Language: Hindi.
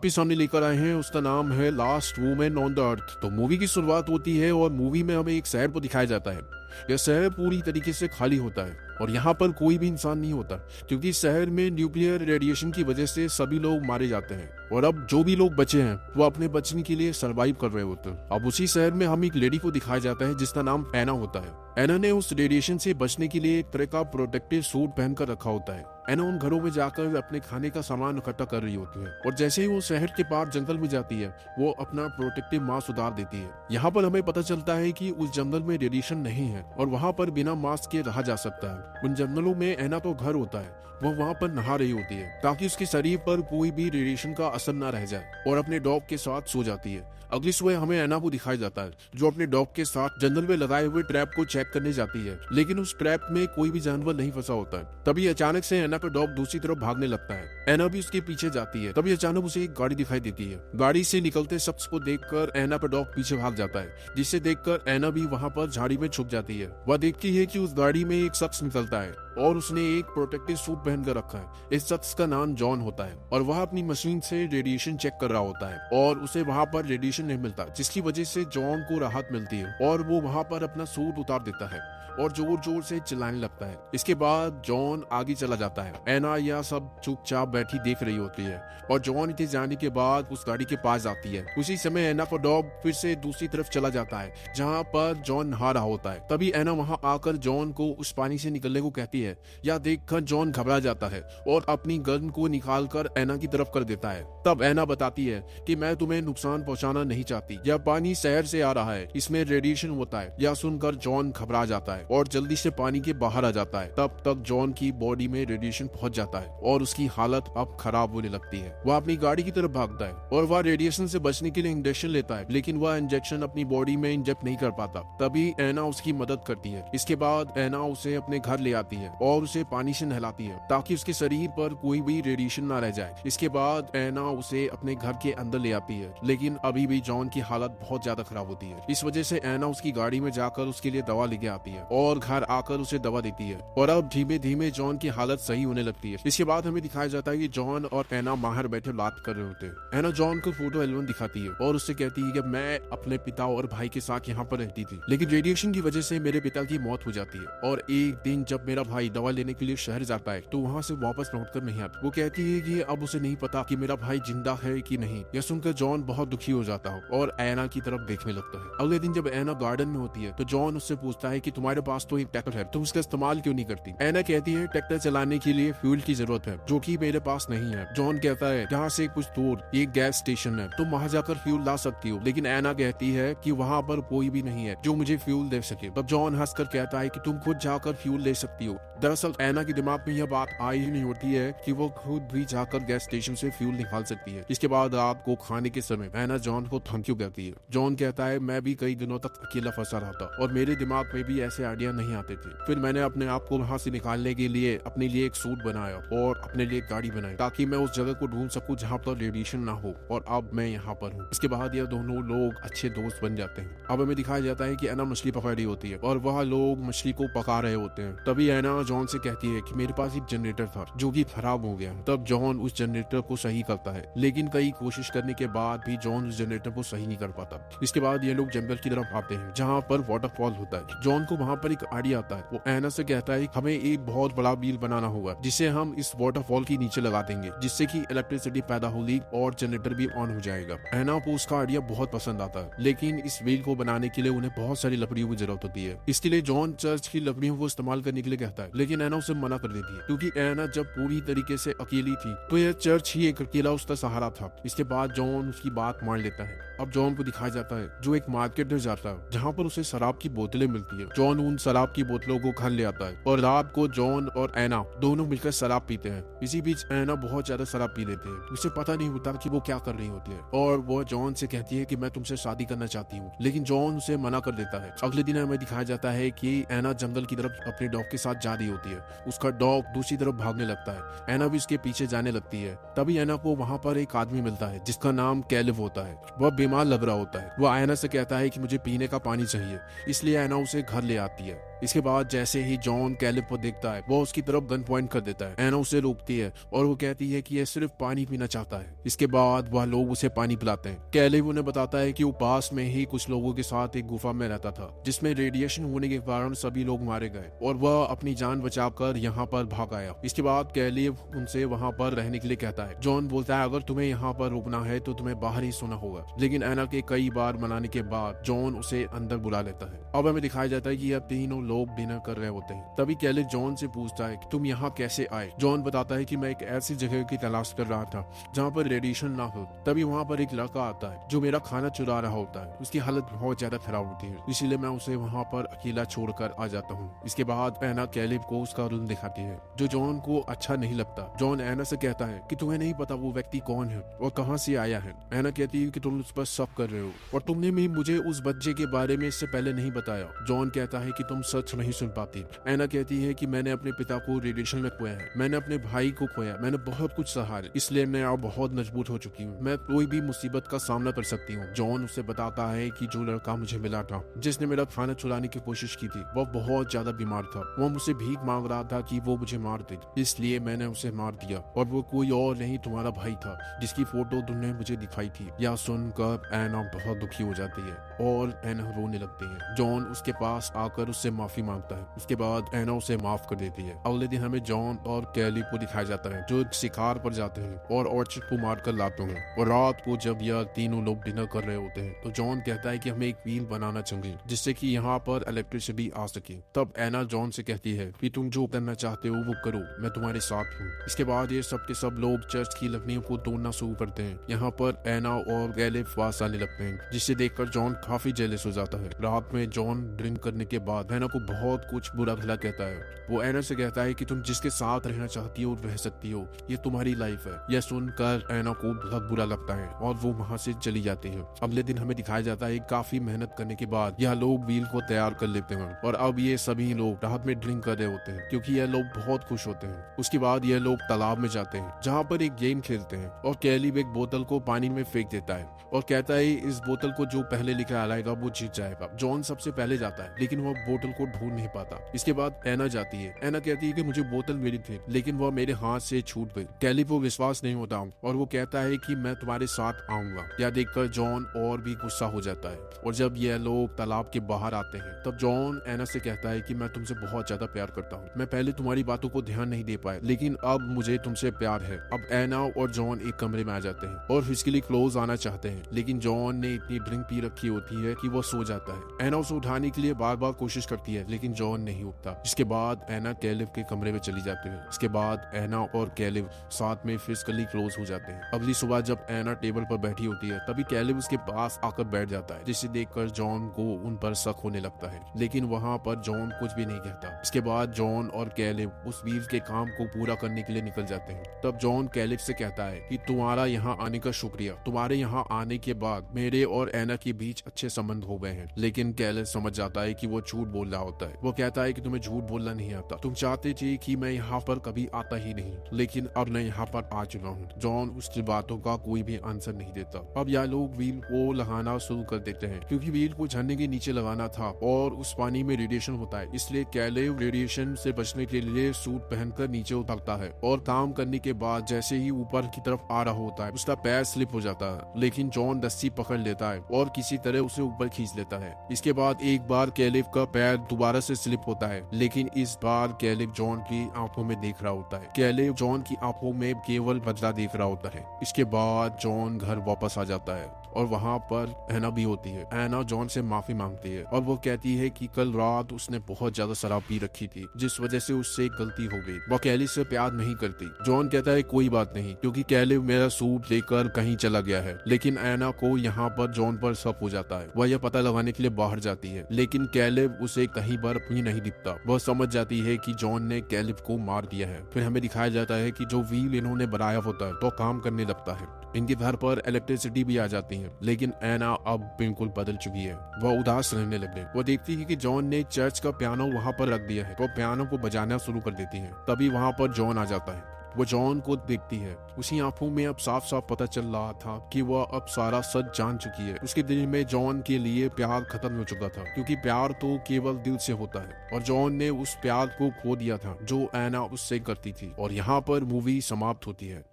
सामने लेकर आए हैं, उसका नाम है last women on the earth. तो मूवी की शुरुआत होती है और मूवी में हमें एक शहर को दिखाया जाता है। यह शहर पूरी तरीके से खाली होता है और यहाँ पर कोई भी इंसान नहीं होता, क्योंकि शहर में न्यूक्लियर रेडिएशन की वजह से सभी लोग मारे जाते हैं और अब जो भी लोग बचे हैं वो अपने बचने के लिए सरवाइव कर रहे होते हैं। अब उसी शहर में हम एक लेडी को दिखाया जाता है जिसका नाम एना होता है। एना ने उस रेडिएशन से बचने के लिए एक तरह का प्रोटेक्टिव सूट पहनकर रखा होता है। एना उन घरों में जाकर अपने खाने का सामान इकट्ठा कर रही होती है और जैसे ही वो शहर के पार जंगल में जाती है वो अपना प्रोटेक्टिव मास्क उतार देती है। यहाँ पर हमें पता चलता है कि उस जंगल में रेडिएशन नहीं है और वहाँ पर बिना मास्क के रहा जा सकता है। उन जंगलों में एना तो घर होता है, वो वहाँ पर नहा रही होती है ताकि उसके शरीर पर कोई भी रेडिएशन का असर न रह जाए और अपने डॉग के साथ सो जाती है। अगली सुबह हमें एना को दिखाया जाता है जो अपने डॉग के साथ जंगल में लगाए हुए ट्रैप को चेक करने जाती है, लेकिन उस ट्रैप में कोई भी जानवर नहीं फंसा होता है। तभी अचानक से एना का डॉग दूसरी तरफ भागने लगता है। एना भी उसके पीछे जाती है। तभी अचानक उसे एक गाड़ी दिखाई देती है। गाड़ी से निकलते शख्स को देखकर एना का डॉग पीछे भाग जाता है, जिसे देखकर एना भी वहाँ पर झाड़ी में छुप जाती है। वह देखती है कि उस गाड़ी में एक शख्स निकलता है और उसने एक प्रोटेक्टिव सूट पहनकर रखा है। इस शख्स का नाम जॉन होता है और वह अपनी मशीन से रेडिएशन चेक कर रहा होता है और उसे वहाँ पर रेडिएशन नहीं मिलता, जिसकी वजह से जॉन को राहत मिलती है और वो वहाँ पर अपना सूट उतार देता है और जोर जोर से चिल्लाने लगता है। इसके बाद जॉन आगे चला जाता है। एना यह सब चुपचाप बैठी देख रही होती है और जॉन के जाने के बाद उस गाड़ी के पास आती है। उसी समय एना का डॉग फिर से दूसरी तरफ चला जाता है जहाँ पर जॉन नहा रहा होता है। तभी एना वहाँ आकर जॉन को उस पानी से निकलने को कहती है। यह देखकर जॉन घबरा जाता है और अपनी गन को निकालकर एना की तरफ कर देता है। तब एना बताती है कि मैं तुम्हें नुकसान पहुंचाना नहीं चाहती, यह पानी शहर से आ रहा है, इसमें रेडिएशन होता है। यह सुनकर जॉन घबरा जाता है और जल्दी से पानी के बाहर आ जाता है। तब तक जॉन की बॉडी में रेडिएशन पहुंच जाता है और उसकी हालत अब खराब होने लगती है। वह अपनी गाड़ी की तरफ भागता है और वह रेडिएशन से बचने के लिए इंजेक्शन लेता है, लेकिन वह इंजेक्शन अपनी बॉडी में इंजेक्ट नहीं कर पाता। तभी एना उसकी मदद करती है। इसके बाद एना उसे अपने घर ले आती है और उसे पानी से नहलाती है ताकि उसके शरीर पर कोई भी रेडिएशन ना रह जाए। इसके बाद एना उसे अपने घर के अंदर ले आती है, लेकिन अभी भी जॉन की हालत बहुत ज्यादा खराब होती है। इस वजह से एना उसकी गाड़ी में जाकर उसके लिए दवा लेके आती है और घर आकर उसे दवा देती है और अब धीमे धीमे जॉन की हालत सही होने लगती है। इसके बाद हमें दिखाया जाता है कि जॉन और एना बाहर बैठे बात कर रहे होते हैं। एना जॉन को फोटो एल्बम दिखाती है और उससे कहती है कि मैं अपने पिता और भाई के साथ यहाँ पर रहती थी, लेकिन रेडिएशन की वजह से मेरे पिता की मौत हो जाती है और एक दिन जब मेरा भाई दवा लेने के लिए शहर जाता है तो वहाँ से वापस लौट कर नहीं आता। वो कहती है कि अब उसे नहीं पता कि मेरा भाई जिंदा है कि नहीं। यह सुनकर जॉन बहुत दुखी हो जाता है और एना की तरफ देखने लगता है। अगले दिन जब एना गार्डन में होती है तो जॉन उससे पूछता है कि तुम्हारे पास तो एक ट्रैक्टर है, तुम उसका इस्तेमाल क्यों नहीं करती। एना कहती है ट्रैक्टर चलाने के लिए फ्यूल की जरूरत है जो कि मेरे पास नहीं है। जॉन कहता है यहाँ से कुछ दूर एक गैस स्टेशन है, तुम वहाँ जाकर फ्यूल ला सकती हो, लेकिन एना कहती है कि वहाँ पर कोई भी नहीं है जो मुझे फ्यूल दे सके। तब जॉन हंसकर कहता है कि तुम खुद जाकर फ्यूल ले सकती हो। दरअसल एना के दिमाग में यह बात आई ही नहीं होती है कि वो खुद भी जाकर गैस स्टेशन से फ्यूल निकाल सकती है। इसके बाद रात को खाने के समय एना जॉन को थैंक यू कहती है। जॉन कहता है मैं भी कई दिनों तक अकेला फंसा रहा था और मेरे दिमाग में भी ऐसे आइडिया नहीं आते थे। फिर मैंने अपने आप को वहाँ से निकालने के लिए अपने लिए एक सूट बनाया और अपने लिए एक गाड़ी बनाई ताकि मैं उस जगह को ढूंढ सकूं जहाँ पर रेडिएशन ना हो, और अब मैं यहाँ पर हूँ। इसके बाद यह दोनों लोग अच्छे दोस्त बन जाते हैं। अब हमें दिखाया जाता है कि एना मछली पकड़ रही होती है और वह लोग मछली को पका रहे होते हैं। तभी एना जॉन से कहती है कि मेरे पास एक जनरेटर था जो कि खराब हो गया। तब जॉन उस जनरेटर को सही करता है, लेकिन कई कोशिश करने के बाद भी जॉन उस जनरेटर को सही नहीं कर पाता। इसके बाद ये लोग जंगल की तरफ आते हैं जहाँ पर वाटरफॉल होता है। जॉन को वहाँ पर एक आइडिया आता है। वो एना से कहता है हमें एक बहुत बड़ा व्हील बनाना होगा जिसे हम इस वाटरफॉल के नीचे लगा देंगे, जिससे कि इलेक्ट्रिसिटी पैदा होगी और जनरेटर भी ऑन हो जाएगा। एना को उसका आइडिया बहुत पसंद आता है, लेकिन इस व्हील को बनाने के लिए उन्हें बहुत सारी लकड़ियों की जरूरत होती है। इसके लिए जॉन चर्च की लकड़ियों को इस्तेमाल करने के लिए कहता है, लेकिन एना उसे मना कर देती है क्योंकि एना जब पूरी तरीके से अकेली थी तो यह चर्च ही एक अकेला उसका सहारा था। इसके बाद जॉन उसकी बात मान लेता है। अब जॉन को दिखाया जाता है जो एक मार्केट में जाता है जहाँ पर उसे शराब की बोतलें मिलती है। जॉन उन शराब की बोतलों को घर ले आता है और रात को जॉन और एना दोनों मिलकर शराब पीते हैं। इसी बीच एना बहुत ज्यादा शराब पी लेते हैं। उसे पता नहीं होता कि वो क्या कर रही होती है और वो जॉन से कहती है कि मैं तुमसे शादी करना चाहती हूँ, लेकिन जॉन उसे मना कर देता है। अगले दिन हमें दिखाया जाता है कि एना जंगल की तरफ अपने डॉग के साथ जा रही होती है। उसका डॉग दूसरी तरफ भागने लगता है। एना भी उसके पीछे जाने लगती है। तभी एना को वहाँ पर एक आदमी मिलता है जिसका नाम कैलिव होता है। वह बीमार लग रहा होता है। वह एना से कहता है कि मुझे पीने का पानी चाहिए, इसलिए एना उसे घर ले आती है। इसके बाद जैसे ही जॉन कैलिब को देखता है वो उसकी तरफ गन पॉइंट कर देता है। एना उसे रोकती है और वो कहती है कि यह सिर्फ पानी पीना चाहता है। इसके बाद वह लोग उसे पानी पिलाते हैं। कैलिब उन्हें बताता है कि वो पास में ही कुछ लोगों के साथ एक गुफा में रहता था जिसमें रेडिएशन होने के कारण सभी लोग मारे गए और वह अपनी जान बचाकर यहाँ पर भाग आया। इसके बाद कैलिब उनसे वहाँ पर रहने के लिए कहता है। जॉन बोलता है अगर तुम्हें यहाँ पर रुकना है तो तुम्हें बाहर ही सोना होगा, लेकिन एना के कई बार मनाने के बाद जॉन उसे अंदर बुला लेता है। अब हमें दिखाया जाता है कि यह तीनों लोग डिनर कर रहे होते हैं। तभी कैलिब जॉन से पूछता है कि तुम यहाँ कैसे आए। जॉन बताता है कि मैं एक ऐसी जगह की तलाश कर रहा था जहाँ पर रेडिएशन ना हो। तभी वहाँ पर एक लड़का आता है जो मेरा खाना चुरा रहा होता है। उसकी हालत बहुत ज्यादा खराब होती है, इसीलिए मैं उसे वहाँ पर अकेला छोड़कर आ जाता हूँ। इसके बाद एना कैलिब को उसका रूम दिखाती है जो जॉन को अच्छा नहीं लगता। जॉन एना से कहता है कि तुम्हें नहीं पता वो व्यक्ति कौन है और कहाँ से आया है। एना कहती है कि तुम उस पर शक कर रहे हो और तुमने भी मुझे उस बच्चे के बारे में इससे पहले नहीं बताया। जॉन कहता है कि तुम सच नहीं सुन पाती। एना कहती है कि मैंने अपने पिता को रेडिएशन में खोया है, मैंने अपने भाई को खोया, मैंने बहुत कुछ सहा है, इसलिए मैं अब बहुत मजबूत हो चुकी हूँ, मैं कोई भी मुसीबत का सामना कर सकती हूँ। जॉन उसे बताता है कि जो लड़का मुझे मिला था जिसने मेरा खाना चुराने की कोशिश की थी वो बहुत ज्यादा बीमार था। वो मुझसे भीख मांग रहा था कि वो मुझे मार दे, इसलिए मैंने उसे मार दिया और वो कोई और नहीं तुम्हारा भाई था जिसकी फोटो तुमने मुझे दिखाई थी। यह सुनकर एना बहुत दुखी हो जाती है और एना रोने लगती है। जॉन उसके पास आकर उससे माफी मांगता है। उसके बाद एना उसे माफ कर देती है। अगले दिन हमें जॉन और कैलिब को दिखाया जाता है जो एक शिकार पर जाते हैं और ऑर्चिड को मार कर लाते हैं। और रात को जब यह तीनों लोग डिनर कर रहे होते हैं तो जॉन कहता है कि हमें एक व्हील बनाना चाहिए जिससे कि यहाँ पर इलेक्ट्रिसिटी आ सके। तब एना जॉन से कहती है कि तुम जो करना चाहते हो वो करो, मैं तुम्हारे साथ हूँ। इसके बाद ये सब के सब लोग चर्च की लकड़ियों को तोड़ना शुरू करते हैं। यहाँ पर एना और कैलिब पास आने लगते हैं जिसे देखकर जॉन काफी जेलस हो जाता है। रात में जॉन ड्रिंक करने के बाद एना को बहुत कुछ बुरा भला कहता है। वो एना से कहता है कि तुम जिसके साथ रहना चाहती हो रह सकती हो, ये तुम्हारी लाइफ है। यह सुनकर एना को बहुत बुरा लगता है और वो वहाँ से चली जाती है। अगले दिन हमें दिखाया जाता है काफी मेहनत करने के बाद यह लोग व्हील को तैयार कर लेते हैं और अब ये सभी लोग रात में ड्रिंक कर रहे होते हैं क्योंकि यह लोग बहुत खुश होते हैं। उसके बाद यह लोग तालाब में जाते हैं जहाँ पर एक गेम खेलते हैं और कैलिब एक बोतल को पानी में फेंक देता है और कहता है इस बोतल को जो पहले लेकर आएगा वो जीत जाएगा। जॉन सबसे पहले जाता है लेकिन वह बोतल को ढूंढ नहीं पाता। इसके बाद एना जाती है। एना कहती है कि मुझे बोतल मिली थी लेकिन वह मेरे हाथ से छूट गई। कैलिब को विश्वास नहीं होता और वो कहता है कि मैं तुम्हारे साथ आऊंगा। यह देखकर जॉन और भी गुस्सा हो जाता है और जब यह लोग तालाब के बाहर आते हैं तब जॉन एना से कहता है कि मैं तुमसे बहुत ज्यादा प्यार करता हूँ। मैं पहले तुम्हारी बातों को ध्यान नहीं दे पाया लेकिन अब मुझे तुमसे प्यार है। अब एना और जॉन एक कमरे में आ जाते हैं और फिजिकली क्लोज आना चाहते हैं लेकिन जॉन ने इतनी ड्रिंक पी रखी होती है कि वो सो जाता है। एना उसे उठाने के लिए बार बार कोशिश करती है लेकिन जॉन नहीं उठता। इसके बाद एना कैलिब के कमरे में चली जाती है। इसके बाद एना और कैलिब साथ में फिजिकली क्लोज हो जाते हैं। अगली सुबह जब एना टेबल पर बैठी होती है तभी कैलिब उसके पास आकर बैठ जाता है जिसे देखकर जॉन को उन पर शक होने लगता है लेकिन वहाँ पर जॉन कुछ भी नहीं कहता। इसके बाद जॉन और कैलिब उस व्हील के काम को पूरा करने के लिए निकल जाते हैं। तब जॉन कैलिब से कहता है कि तुम्हारा यहाँ आने का शुक्रिया, तुम्हारे यहाँ आने के बाद मेरे और एना के बीच अच्छे संबंध हो गए हैं। लेकिन कैलिब समझ जाता है कि वो झूठ बोल रहा होता है। वो कहता है कि तुम्हें झूठ बोलना नहीं आता, तुम चाहते थे कि मैं यहाँ पर कभी आता ही नहीं लेकिन अब मैं यहाँ पर आ चुका हूँ। जॉन उसकी बातों का कोई भी आंसर नहीं देता। अब यह लोग व्हील को लगाना शुरू कर देते हैं क्योंकि व्हील को झरने के नीचे लगाना था और उस पानी में रेडिएशन होता है, इसलिए कैलिब रेडिएशन से बचने के लिए सूट पहनकर नीचे उतरता है और काम करने के बाद जैसे ही ऊपर की तरफ आ रहा होता है उसका पैर स्लिप हो जाता है लेकिन जॉन रस्सी पकड़ लेता है और किसी तरह उसे ऊपर खींच लेता है। इसके बाद एक बार कैलिब का पैर दोबारा से स्लिप होता है लेकिन इस बार कैलिब जॉन की आंखों में देख रहा होता है। कैलिब जॉन की आंखों में केवल बदला देख रहा होता है। इसके बाद जॉन घर वापस आ जाता है और वहाँ पर एना भी होती है। एना जॉन से माफी मांगती है और वो कहती है कि कल रात उसने बहुत ज्यादा शराब पी रखी थी जिस वजह से उससे एक गलती हो गई। वो कैलिब से प्यार नहीं करती। जॉन कहता है कोई बात नहीं क्योंकि कैलिब मेरा सूट लेकर कहीं चला गया है। लेकिन एना को यहाँ पर जॉन पर शक हो जाता है। वह यह पता लगाने के लिए बाहर जाती है लेकिन कैलिब उसे कहीं पर भी नहीं दिखता। वह समझ जाती है कि जॉन ने कैलिब को मार दिया है। फिर हमें दिखाया जाता है कि जो व्हील इन्होंने बनाया होता है तो काम करने लगता है। इनके घर पर इलेक्ट्रिसिटी भी आ जाती है लेकिन एना अब बिल्कुल बदल चुकी है। वह उदास रहने लगे। वो देखती है कि जॉन ने चर्च का पियानो वहाँ पर रख दिया है तो पियानो को बजाना शुरू कर देती है। तभी वहाँ पर जॉन आ जाता है वो जॉन को देखती है। उसकी आंखों में अब साफ साफ पता चल रहा था कि वह अब सारा सच जान चुकी है। उसके दिल में जॉन के लिए प्यार खत्म हो चुका था, क्योंकि प्यार तो केवल दिल से होता है और जॉन ने उस प्यार को खो दिया था जो एना उससे करती थी। और यहाँ पर मूवी समाप्त होती है।